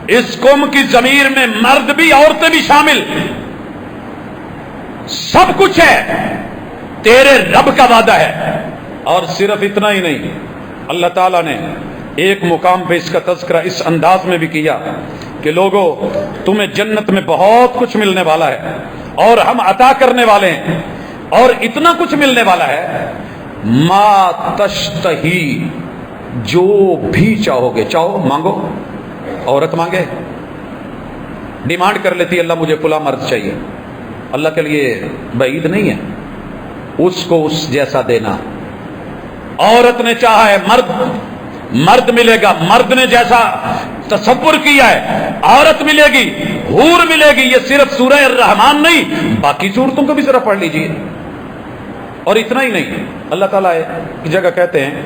اس کم کی ضمیر میں مرد بھی عورتیں بھی شامل، سب کچھ ہے، تیرے رب کا وعدہ ہے۔ اور صرف اتنا ہی نہیں، اللہ تعالیٰ نے ایک مقام پہ اس کا تذکرہ اس انداز میں بھی کیا کہ لوگوں تمہیں جنت میں بہت کچھ ملنے والا ہے اور ہم عطا کرنے والے ہیں، اور اتنا کچھ ملنے والا ہے، ما تشتہی، جو بھی چاہو گے، چاہو مانگو۔ عورت مانگے، ڈیمانڈ کر لیتی اللہ مجھے فلاں مرد چاہیے، اللہ کے لیے بعید نہیں ہے اس کو اس جیسا دینا۔ عورت نے چاہا ہے مرد ملے گا، مرد نے جیسا تصور کیا ہے عورت ملے گی، حور ملے گی۔ یہ صرف سورہ الرحمن نہیں، باقی سورتوں کو بھی ذرا پڑھ لیجئے۔ اور اتنا ہی نہیں، اللہ تعالیٰ ایک جگہ کہتے ہیں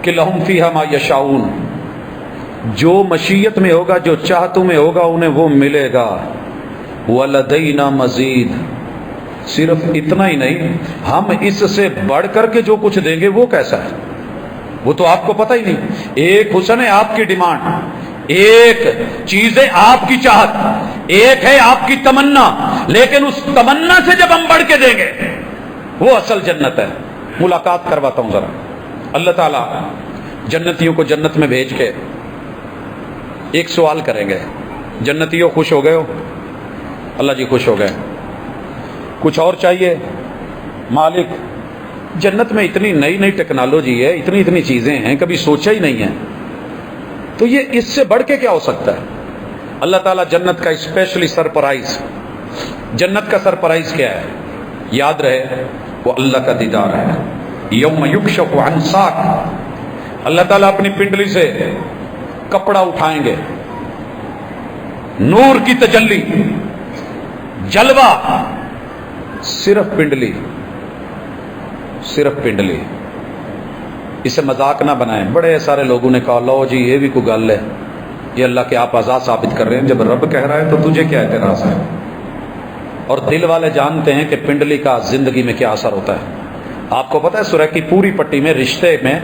کہ لہم فیہا ما یشاؤون، جو مشیت میں ہوگا، جو چاہتوں میں ہوگا انہیں وہ ملے گا۔ وَلَدَيْنَا مَزِيدٌ، صرف اتنا ہی نہیں، ہم اس سے بڑھ کر کے جو کچھ دیں گے وہ کیسا ہے وہ تو آپ کو پتہ ہی نہیں۔ ایک حسن ہے آپ کی ڈیمانڈ، ایک چیز ہے آپ کی چاہت، ایک ہے آپ کی تمنا، لیکن اس تمنا سے جب ہم بڑھ کے دیں گے وہ اصل جنت ہے۔ ملاقات کرواتا ہوں ذرا۔ اللہ تعالیٰ جنتیوں کو جنت میں بھیج کے ایک سوال کریں گے، جنتیوں خوش ہو گئے ہو؟ اللہ جی خوش ہو گئے۔ کچھ اور چاہیے؟ مالک جنت میں اتنی نئی نئی ٹیکنالوجی ہے، اتنی چیزیں ہیں، کبھی سوچا ہی نہیں ہے، تو یہ اس سے بڑھ کے کیا ہو سکتا ہے؟ اللہ تعالیٰ جنت کا اسپیشلی سرپرائز، جنت کا سرپرائز کیا ہے؟ یاد رہے وہ اللہ کا دیدار ہے۔ یوم یکشف عن ساق، اللہ تعالیٰ اپنی پنڈلی سے کپڑا اٹھائیں گے، نور کی تجلی، جلوہ، صرف پنڈلی، صرف پنڈلی۔ اسے مذاق نہ بنائیں۔ بڑے سارے لوگوں نے کہا لو جی یہ بھی کوئی گل ہے، یہ اللہ کے آپ آزاد ثابت کر رہے ہیں، جب رب کہہ رہا ہے تو تجھے کیا اعتراض ہے؟ اور دل والے جانتے ہیں کہ پنڈلی کا زندگی میں کیا اثر ہوتا ہے۔ آپ کو پتہ ہے سورہ کی پوری پٹی میں رشتے میں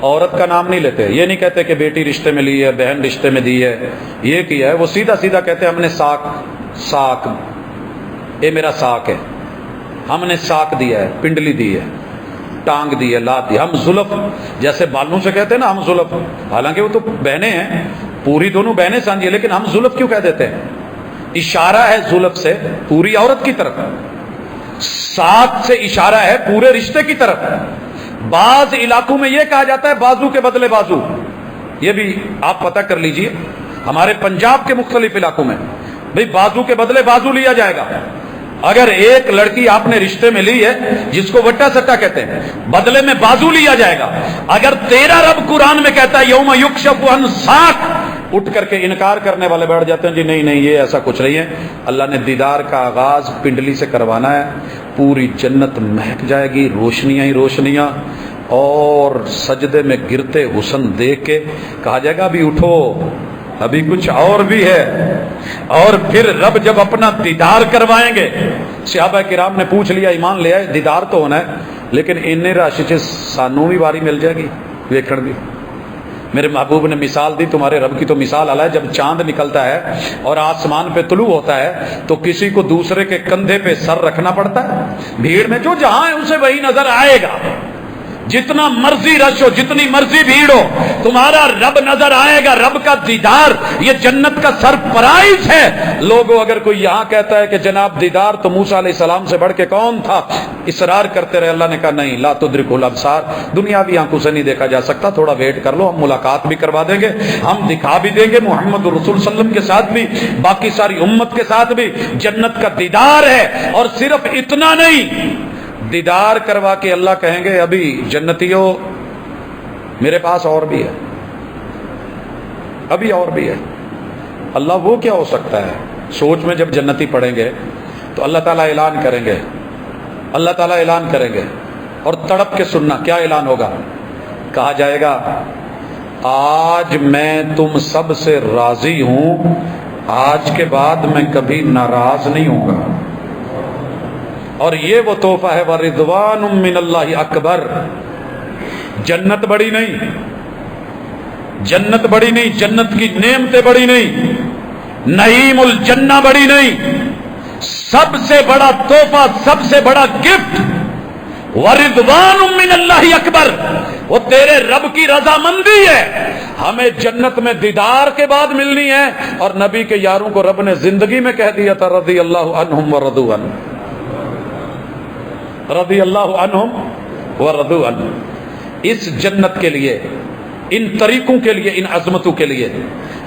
عورت کا نام نہیں لیتے، یہ نہیں کہتے کہ بیٹی رشتے میں لی ہے، بہن رشتے میں دی ہے، یہ کیا ہے، وہ سیدھا سیدھا کہتے ہیں ہم نے ساک، یہ میرا ساک ہے، ہم نے ساک دیا ہے، پنڈلی دی ہے، ٹانگ دی ہے، لات دی۔ ہم زلف جیسے بالوں سے کہتے ہیں نا ہم زلف، حالانکہ وہ تو بہنیں ہیں، پوری دونوں بہنیں سمجھیے، لیکن ہم زلف کیوں کہہ دیتے ہیں؟ اشارہ ہے زلف سے پوری عورت کی طرف، ساک سے اشارہ ہے پورے رشتے کی طرف۔ بعض علاقوں میں یہ کہا جاتا ہے بازو کے بدلے بازو، یہ بھی آپ پتہ کر لیجئے، ہمارے پنجاب کے مختلف علاقوں میں بھئی بازو کے بدلے بازو لیا جائے گا۔ اگر ایک لڑکی آپ نے رشتے میں لی ہے جس کو وٹا سٹا کہتے ہیں، بدلے میں بازو لیا جائے گا۔ اگر تیرا رب قرآن میں کہتا ہے یوم یکشف عن ساق، اٹھ کر کے انکار کرنے والے بیٹھ جاتے ہیں جی نہیں یہ ایسا کچھ نہیں ہے۔ اللہ نے دیدار کا آغاز پنڈلی سے کروانا ہے، پوری جنت مہک جائے گی، روشنیاں ہی روشنیاں، اور سجدے میں گرتے حسن دیکھ کے کہا جائے گا ابھی اٹھو، ابھی کچھ اور بھی ہے۔ اور پھر رب جب اپنا دیدار کروائیں گے، صحابہ کرام نے پوچھ لیا ایمان لے آئے دیدار تو ہونا ہے، لیکن انہیں راشی سے سانوں بھی باری مل جائے گی ویکھن دی۔ میرے محبوب نے مثال دی، تمہارے رب کی تو مثال اللہ ہے، جب چاند نکلتا ہے اور آسمان پہ طلوع ہوتا ہے تو کسی کو دوسرے کے کندھے پہ سر رکھنا پڑتا ہے، بھیڑ میں جو جہاں ہے اسے وہی نظر آئے گا، جتنا مرضی رش ہو، جتنی مرضی بھیڑ ہو، تمہارا رب نظر آئے گا۔ رب کا دیدار یہ جنت کا سرپرائز ہے۔ لوگوں اگر کوئی یہاں کہتا ہے کہ جناب دیدار تو موسیٰ علیہ السلام سے بڑھ کے کون تھا، اصرار کرتے رہے، اللہ نے کہا نہیں، لا تدرک الابصار، دنیاوی آنکھوں سے نہیں دیکھا جا سکتا، تھوڑا ویٹ کر لو، ہم ملاقات بھی کروا دیں گے، ہم دکھا بھی دیں گے، محمد رسول صلی اللہ علیہ وسلم کے ساتھ بھی، باقی ساری امت کے ساتھ بھی جنت کا دیدار ہے۔ اور صرف اتنا نہیں، دیدار کروا کے اللہ کہیں گے ابھی جنتیوں میرے پاس اور بھی ہے، ابھی اور بھی ہے۔ اللہ وہ کیا ہو سکتا ہے؟ سوچ میں جب جنتی پڑھیں گے تو اللہ تعالیٰ اعلان کریں گے، اللہ تعالیٰ اعلان کریں گے، اور تڑپ کے سننا کیا اعلان ہوگا؟ کہا جائے گا آج میں تم سب سے راضی ہوں، آج کے بعد میں کبھی ناراض نہیں ہوں گا۔ اور یہ وہ تحفہ ہے وَرِضْوَانٌ مِّنَ اللَّهِ اکبر۔ جنت بڑی نہیں، جنت بڑی نہیں، جنت کی نعمتیں بڑی نہیں، نعیم الجنہ بڑی نہیں، سب سے بڑا تحفہ، سب سے بڑا گفٹ وَرِضْوَانٌ مِّنَ اللَّهِ اکبر، وہ تیرے رب کی رضامندی ہے۔ ہمیں جنت میں دیدار کے بعد ملنی ہے، اور نبی کے یاروں کو رب نے زندگی میں کہہ دیا تھا رضی اللہ عنہم ورضوا عنہ، رضی اللہ عنہم ورضوا عنہ۔ اس جنت کے لیے، ان طریقوں کے لیے، ان عظمتوں کے لیے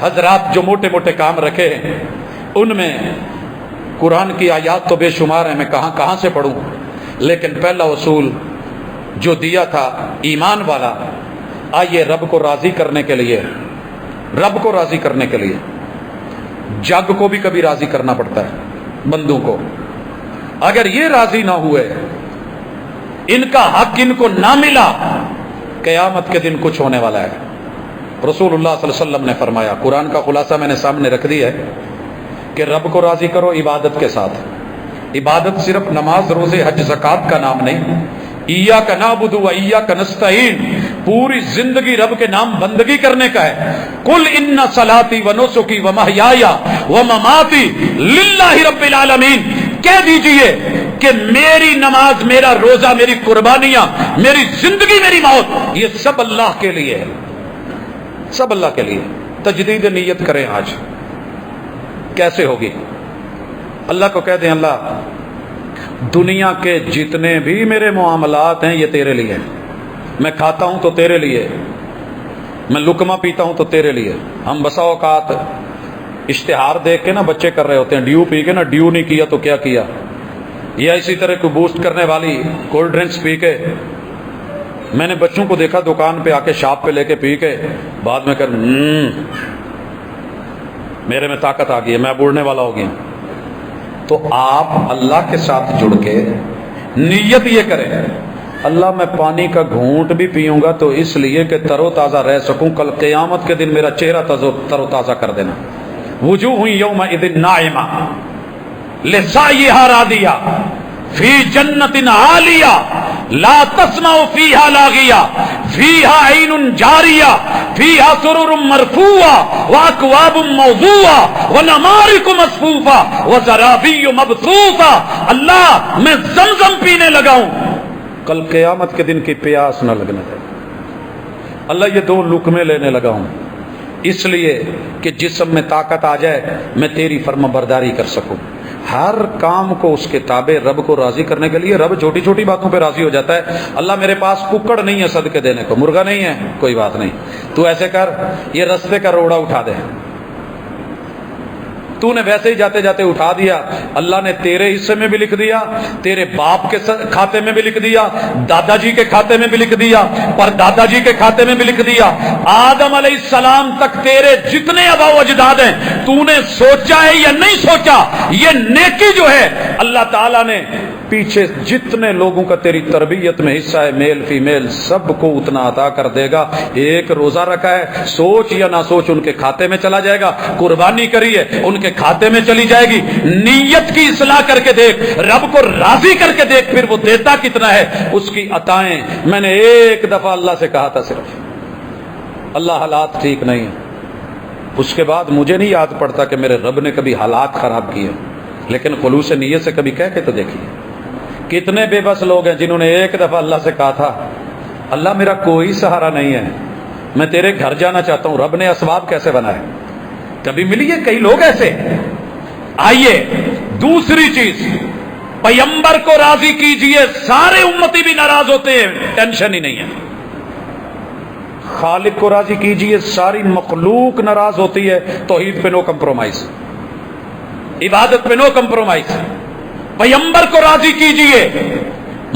حضرات جو موٹے موٹے کام رکھے ہیں، ان میں قرآن کی آیات تو بے شمار ہیں، میں کہاں کہاں سے پڑھوں، لیکن پہلا اصول جو دیا تھا ایمان والا، آئیے رب کو راضی کرنے کے لیے، رب کو راضی کرنے کے لیے جگ کو بھی کبھی راضی کرنا پڑتا ہے، بندوں کو۔ اگر یہ راضی نہ ہوئے، ان کا حق ان کو نہ ملا، قیامت کے دن کچھ ہونے والا ہے۔ رسول اللہ صلی اللہ علیہ وسلم نے فرمایا، قرآن کا خلاصہ میں نے سامنے رکھ دی ہے کہ رب کو راضی کرو عبادت کے ساتھ۔ عبادت صرف نماز، روزے، حج، زکوٰۃ کا نام نہیں، ایاک نعبد و ایاک نستعین، پوری زندگی رب کے نام بندگی کرنے کا ہے۔ قل ان صلاتی و نسکی و محیای و مماتی للہ رب العالمین، کہہ دیجئے کہ میری نماز، میرا روزہ، میری قربانیاں، میری زندگی، میری موت، یہ سب اللہ کے لیے ہے، سب اللہ کے لیے۔ تجدید نیت کریں آج۔ کیسے ہوگی؟ اللہ کو کہہ دیں اللہ دنیا کے جتنے بھی میرے معاملات ہیں یہ تیرے لیے ہیں، میں کھاتا ہوں تو تیرے لیے، میں لقمہ پیتا ہوں تو تیرے لیے۔ ہم بسا اوقات اشتہار دیکھ کے نا بچے کر رہے ہوتے ہیں، ڈیو پی کے نا، ڈیو نہیں کیا تو کیا کیا، یا اسی طرح کو بوسٹ کرنے والی کولڈ ڈرنکس پی کے۔ میں نے بچوں کو دیکھا دکان پہ آ کے، شاپ پہ لے کے پی کے، بعد میں کر میرے میں طاقت آ گئی ہے، میں بوڑھنے والا ہو گیا۔ تو آپ اللہ کے ساتھ جڑ کے نیت یہ کریں، اللہ میں پانی کا گھونٹ بھی پیوں گا تو اس لیے کہ تر و تازہ رہ سکوں، کل قیامت کے دن میرا چہرہ تر و تازہ کر دینا۔ وجوہ یومئذ ناعمہ لسعیہا راضیہ فی جنت عالیہ لا تسمع فیہا لاغیہ فیہا عین جاریہ فیہا سرر مرفوعہ واکواب موضوعہ ونمارق مصفوفہ وزرابی مبثوثہ۔ اللہ میں زمزم پینے لگا ہوں، کل قیامت کے دن کی پیاس نہ لگنے دے۔ اللہ یہ 2 لقمے لینے لگا ہوں اس لیے کہ جسم میں طاقت آ جائے، میں تیری فرما برداری کر سکوں۔ ہر کام کو اس کے تابع رب کو راضی کرنے کے لیے، رب چھوٹی چھوٹی باتوں پہ راضی ہو جاتا ہے۔ اللہ میرے پاس ککڑ نہیں ہے صدقے دینے کو، مرغا نہیں ہے، کوئی بات نہیں، تو ایسے کر یہ رستے کا روڑا اٹھا دے، تو نے ویسے ہی جاتے جاتے اٹھا دیا، اللہ نے تیرے حصے میں بھی لکھ دیا، تیرے باپ کے کھاتے میں بھی لکھ دیا، دادا جی کے کھاتے میں بھی لکھ دیا، پر دادا جی کے کھاتے میں بھی لکھ دیا، آدم علیہ السلام تک تیرے جتنے آباء و اجداد ہیں، تو نے سوچا ہے یا نہیں سوچا، یہ نیکی جو ہے اللہ تعالیٰ نے پیچھے جتنے لوگوں کا تیری تربیت میں حصہ ہے، میل فیمیل، سب کو اتنا عطا کر دے گا۔ ایک روزہ رکھا ہے، سوچ یا نہ سوچ ان کے کھاتے میں چلا جائے گا، قربانی کری ہے ان کے کھاتے میں چلی جائے گی۔ نیت کی اصلاح کر کے دیکھ، رب کو راضی کر کے دیکھ، پھر وہ دیتا کتنا ہے، اس کی عطائیں۔ میں نے ایک دفعہ اللہ سے کہا تھا صرف، اللہ حالات ٹھیک نہیں ہیں، اس کے بعد مجھے نہیں یاد پڑتا کہ میرے رب نے کبھی حالات خراب کیے، لیکن خلوص نیت سے کبھی کہہ کے تو دیکھیے۔ کتنے بے بس لوگ ہیں جنہوں نے ایک دفعہ اللہ سے کہا تھا اللہ میرا کوئی سہارا نہیں ہے، میں تیرے گھر جانا چاہتا ہوں، رب نے اسباب کیسے بنائے؟ کبھی ملی ہے کئی لوگ ایسے؟ آئیے دوسری چیز، پیغمبر کو راضی کیجئے، سارے امتی بھی ناراض ہوتے ہیں، ٹینشن ہی نہیں ہے۔ خالق کو راضی کیجئے، ساری مخلوق ناراض ہوتی ہے، توحید پہ نو کمپرومائز، عبادت پہ نو کمپرومائز۔ پیغمبر کو راضی کیجئے،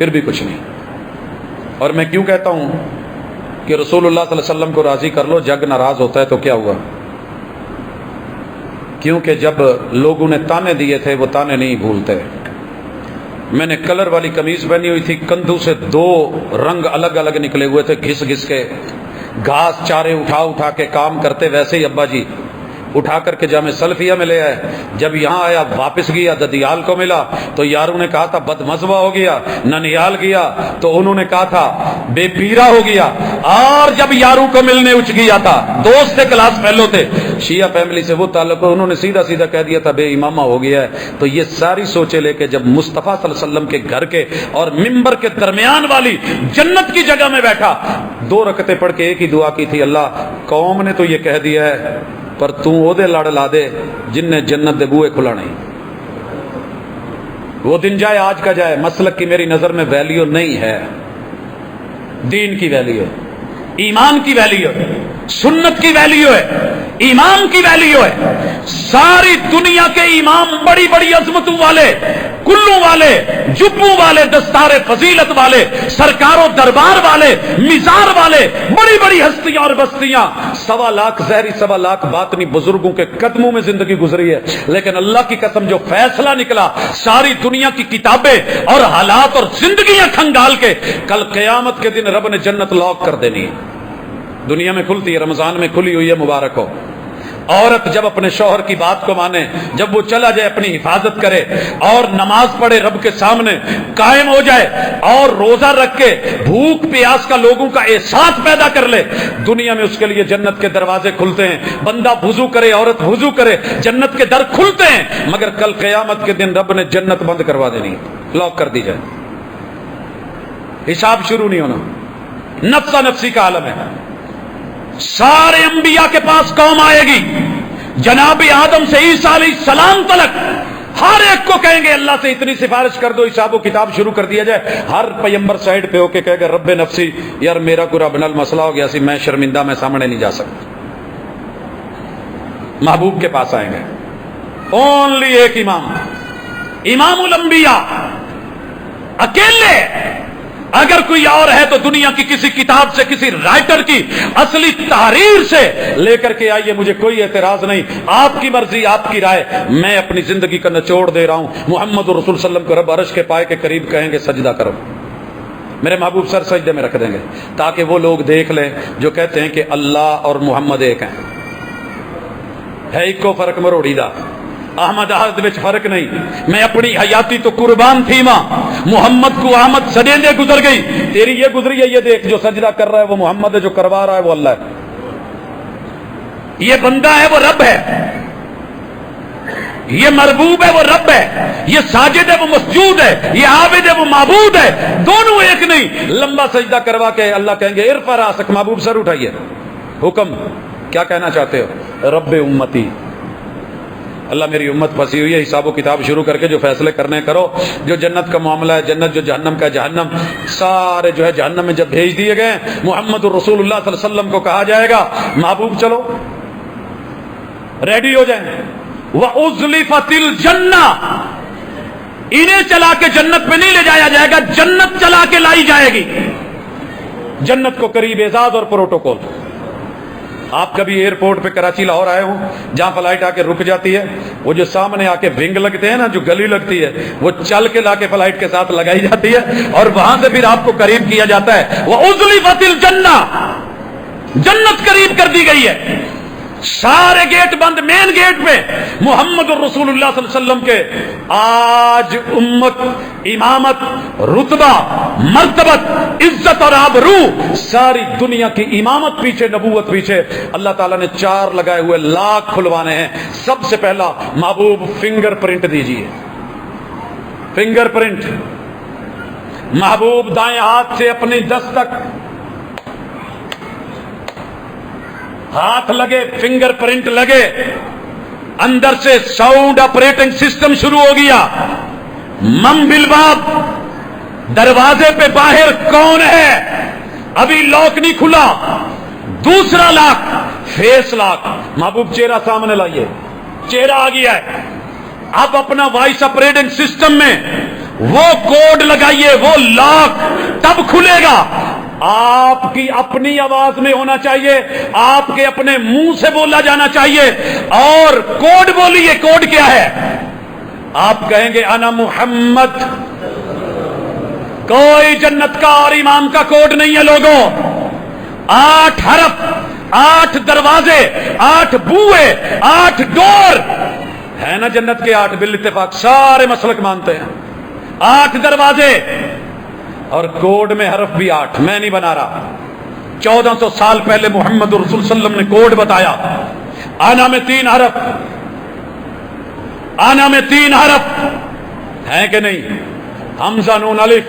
پھر بھی کچھ نہیں. اور میں کیوں کہتا ہوں کہ رسول اللہ صلی اللہ علیہ وسلم کو راضی کر لو، جگ ناراض ہوتا ہے تو کیا ہوا؟ کیونکہ جب لوگوں نے تانے دیے تھے وہ تانے نہیں بھولتے. میں نے کلر والی قمیض پہنی ہوئی تھی، کندھوں سے 2 رنگ الگ الگ نکلے ہوئے تھے، گھس گھس کے گھاس چارے اٹھا کے کام کرتے. ویسے ہی ابا جی اٹھا کر کے جامع سلفیہ میں لے آئے. جب یہاں آیا واپس گیا ددیال کو ملا تو یاروں نے کہا تھا بد مذہبہ ہو گیا. ننیال گیا تو انہوں نے کہا تھا بے پیرا ہو گیا. اور جب یاروں کو ملنے اچ گیا تھا، دوست تھے، کلاس فیلو تھے، شیعہ فیملی سے وہ تعلق، انہوں نے سیدھا سیدھا کہہ دیا تھا بے امامہ ہو گیا ہے. تو یہ ساری سوچے لے کے جب مصطفیٰ صلی اللہ علیہ وسلم کے گھر کے اور ممبر کے درمیان والی جنت کی جگہ میں بیٹھا 2 رکعتیں پڑھ کے ایک ہی دعا کی تھی، اللہ قوم نے تو یہ کہہ دیا ہے پر تو او دے لڑ لا دے جن نے جنت دے بوئے کھلا نہیں. وہ دن جائے آج کا جائے. مسلک کی میری نظر میں ویلیو نہیں ہے، دین کی ویلیو، ایمان کی ویلیو، سنت کی ویلیو ہے، ایمان کی ویلیو ہے. ساری دنیا کے امام بڑی بڑی عظمتوں والے، کلوں والے، جبوں والے، دستار فضیلت والے، سرکار و دربار والے، مزار والے، بڑی بڑی ہستیاں اور بستیاں، 1.25 لاکھ ظاہری 1.25 لاکھ باطنی بزرگوں کے قدموں میں زندگی گزری ہے. لیکن اللہ کی قسم جو فیصلہ نکلا ساری دنیا کی کتابیں اور حالات اور زندگیاں کھنگال کے کل قیامت کے دن رب نے جنت لاک کر دینی ہے. دنیا میں کھلتی ہے، رمضان میں کھلی ہوئی ہے، مبارک ہو. عورت جب اپنے شوہر کی بات کو مانے، جب وہ چلا جائے اپنی حفاظت کرے اور نماز پڑھے رب کے سامنے قائم ہو جائے اور روزہ رکھ کے بھوک پیاس کا لوگوں کا احساس پیدا کر لے، دنیا میں اس کے لیے جنت کے دروازے کھلتے ہیں. بندہ وضو کرے، عورت وضو کرے، جنت کے در کھلتے ہیں. مگر کل قیامت کے دن رب نے جنت بند کروا دینی، لاک کر دی جائے. حساب شروع نہیں ہونا، نفسا نفسی کا عالم ہے. سارے انبیاء کے پاس قوم آئے گی، جناب آدم سے عیسیٰ علیہ السلام تلک ہر ایک کو کہیں گے اللہ سے اتنی سفارش کر دو، حساب و کتاب شروع کر دیا جائے. ہر پیمبر سائڈ پہ ہو کے کہے گا رب نفسی، یار میرا کوئی رب نل مسئلہ ہو گیا سی، میں شرمندہ، میں سامنے نہیں جا سکتا. محبوب کے پاس آئیں گے. اونلی ایک امام، امام الانبیاء، اکیلے. اگر کوئی اور ہے تو دنیا کی کسی کتاب سے، کسی رائٹر کی اصلی تحریر سے لے کر کے آئیے، مجھے کوئی اعتراض نہیں. آپ کی مرضی، آپ کی رائے. میں اپنی زندگی کا نچوڑ دے رہا ہوں. محمد رسول صلی اللہ علیہ وسلم کو رب عرش کے پائے کے قریب کہیں گے سجدہ کرو، میرے محبوب سر سجدے میں رکھ دیں گے تاکہ وہ لوگ دیکھ لیں جو کہتے ہیں کہ اللہ اور محمد ایک ہیں. ہے ایک کو فرق مروڑی دا، احمد احد وچ فرق نہیں. میں اپنی حیاتی تو قربان تھی ماں، محمد کو احمد سدیندے گزر گئی، تیری یہ گزری ہے، یہ دیکھ جو سجدہ کر رہا ہے وہ محمد ہے، جو کروا رہا ہے وہ اللہ ہے. یہ بندہ ہے وہ رب ہے، یہ مربوب ہے وہ رب ہے، یہ ساجد ہے وہ مسجود ہے، یہ عابد ہے وہ معبود ہے. دونوں ایک نہیں. لمبا سجدہ کروا کے اللہ کہیں گے ارفع راسک، محبوب سر اٹھائیے. حکم کیا کہنا چاہتے ہو؟ رب امتی. اللہ میری امت پھنسی ہوئی ہے، حساب و کتاب شروع کر کے جو فیصلے کرنے کرو. جو جنت کا معاملہ ہے جنت، جو جہنم کا جہنم. سارے جو ہے جہنم میں جب بھیج دیے گئے، محمد الرسول اللہ صلی اللہ علیہ وسلم کو کہا جائے گا محبوب چلو ریڈی ہو جائیں. وَأُزْلِفَتِ الْجَنَّةُ، انہیں چلا کے جنت پہ نہیں لے جایا جائے گا، جنت چلا کے لائی جائے گی. جنت کو قریب اعزاز اور پروٹوکول. آپ کبھی ایئرپورٹ پہ کراچی لاہور آئے ہوں جہاں فلائٹ آ کے رک جاتی ہے، وہ جو سامنے آ کے ونگ لگتے ہیں نا، جو گلی لگتی ہے، وہ چل کے لا کے فلائٹ کے ساتھ لگائی جاتی ہے اور وہاں سے پھر آپ کو قریب کیا جاتا ہے. وَأُزْلِفَتِ الْجَنَّةُ، جنت قریب کر دی گئی ہے. سارے گیٹ بند، مین گیٹ پہ محمد الرسول اللہ صلی اللہ علیہ وسلم کے آج امت، امامت، رتبہ، مرتبت، عزت اور آبرو، ساری دنیا کی امامت پیچھے، نبوت پیچھے. اللہ تعالیٰ نے 4 لگائے ہوئے لاکھ کھلوانے ہیں. سب سے پہلا محبوب فنگر پرنٹ دیجئے. Finger print. محبوب دائیں ہاتھ سے اپنی دستک، ہاتھ لگے، فنگر پرنٹ لگے، اندر سے ساؤنڈ آپریٹنگ سسٹم شروع ہو گیا. من بالباب، دروازے پہ باہر کون ہے؟ ابھی لاک نہیں کھلا. دوسرا لاک فیس لاک. محبوب چہرہ سامنے لائیے، چہرہ آ گیا ہے. اب اپنا وائس آپریٹنگ سسٹم میں وہ کوڈ لگائیے، وہ لاک تب کھلے گا۔ آپ کی اپنی آواز میں ہونا چاہیے، آپ کے اپنے منہ سے بولا جانا چاہیے، اور کوڈ بولیے۔ کوڈ کیا ہے؟ آپ کہیں گے انا محمد۔ کوئی جنت کا اور امام کا کوڈ نہیں ہے لوگوں۔ 8 حرف، 8 دروازے، 8 بوئے، 8 ڈور ہے نا جنت کے 8 بالاتفاق سارے مسلک مانتے ہیں۔ 8 دروازے اور کوڈ میں حرف بھی 8۔ میں نہیں بنا رہا، 1400 سال پہلے محمد رسول صلی اللہ علیہ وسلم نے کوڈ بتایا۔ آنا میں 3 حرف، آنا میں 3 حرف ہیں کہ نہیں؟ حمزہ نون الف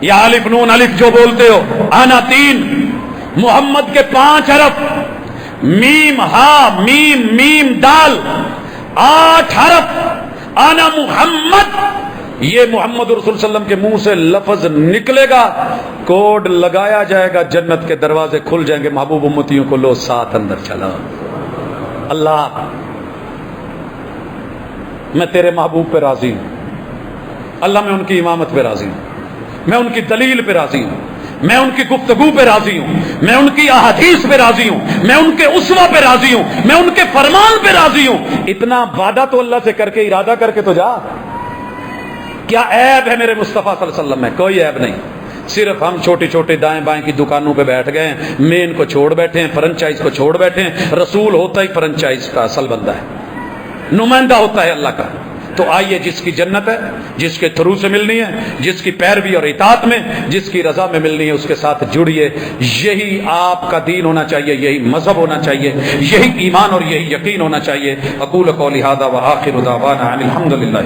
یا الف نون الف جو بولتے ہو، آنا 3۔ محمد کے 5 حرف، میم ہا میم میم دال، 8 حرف۔ آنا محمد، یہ محمد رسول صلی اللہ علیہ وسلم کے منہ سے لفظ نکلے گا، کوڈ لگایا جائے گا، جنت کے دروازے کھل جائیں گے۔ محبوب امتیوں کو لو ساتھ اندر چلا۔ اللہ میں تیرے محبوب پہ راضی ہوں، اللہ میں ان کی امامت پہ راضی ہوں، میں ان کی دلیل پہ راضی ہوں، میں ان کی گفتگو پہ راضی ہوں، میں ان کی احادیث پہ راضی ہوں، میں ان کے اسوہ پہ راضی ہوں، میں ان کے فرمان پہ راضی ہوں۔ اتنا وعدہ تو اللہ سے کر کے، ارادہ کر کے تو جا۔ کیا عیب ہے میرے مصطفیٰ صلی اللہ علیہ وسلم میں؟ کوئی عیب نہیں، صرف ہم چھوٹی چھوٹی دائیں بائیں کی دکانوں پہ بیٹھ گئے ہیں، مین کو چھوڑ بیٹھے ہیں، فرنچائز کو چھوڑ بیٹھے ہیں۔ رسول ہوتا ہی فرنچائز کا اصل بندہ ہے، نمائندہ ہوتا ہے اللہ کا۔ تو آئیے، جس کی جنت ہے، جس کے تھرو سے ملنی ہے، جس کی پیروی اور اطاعت میں، جس کی رضا میں ملنی ہے، اس کے ساتھ جڑیے۔ یہی آپ کا دین ہونا چاہیے، یہی مذہب ہونا چاہیے، یہی ایمان اور یہی یقین ہونا چاہیے۔ اقول قولی ھذا وآخر دعوانا ان الحمد للہ۔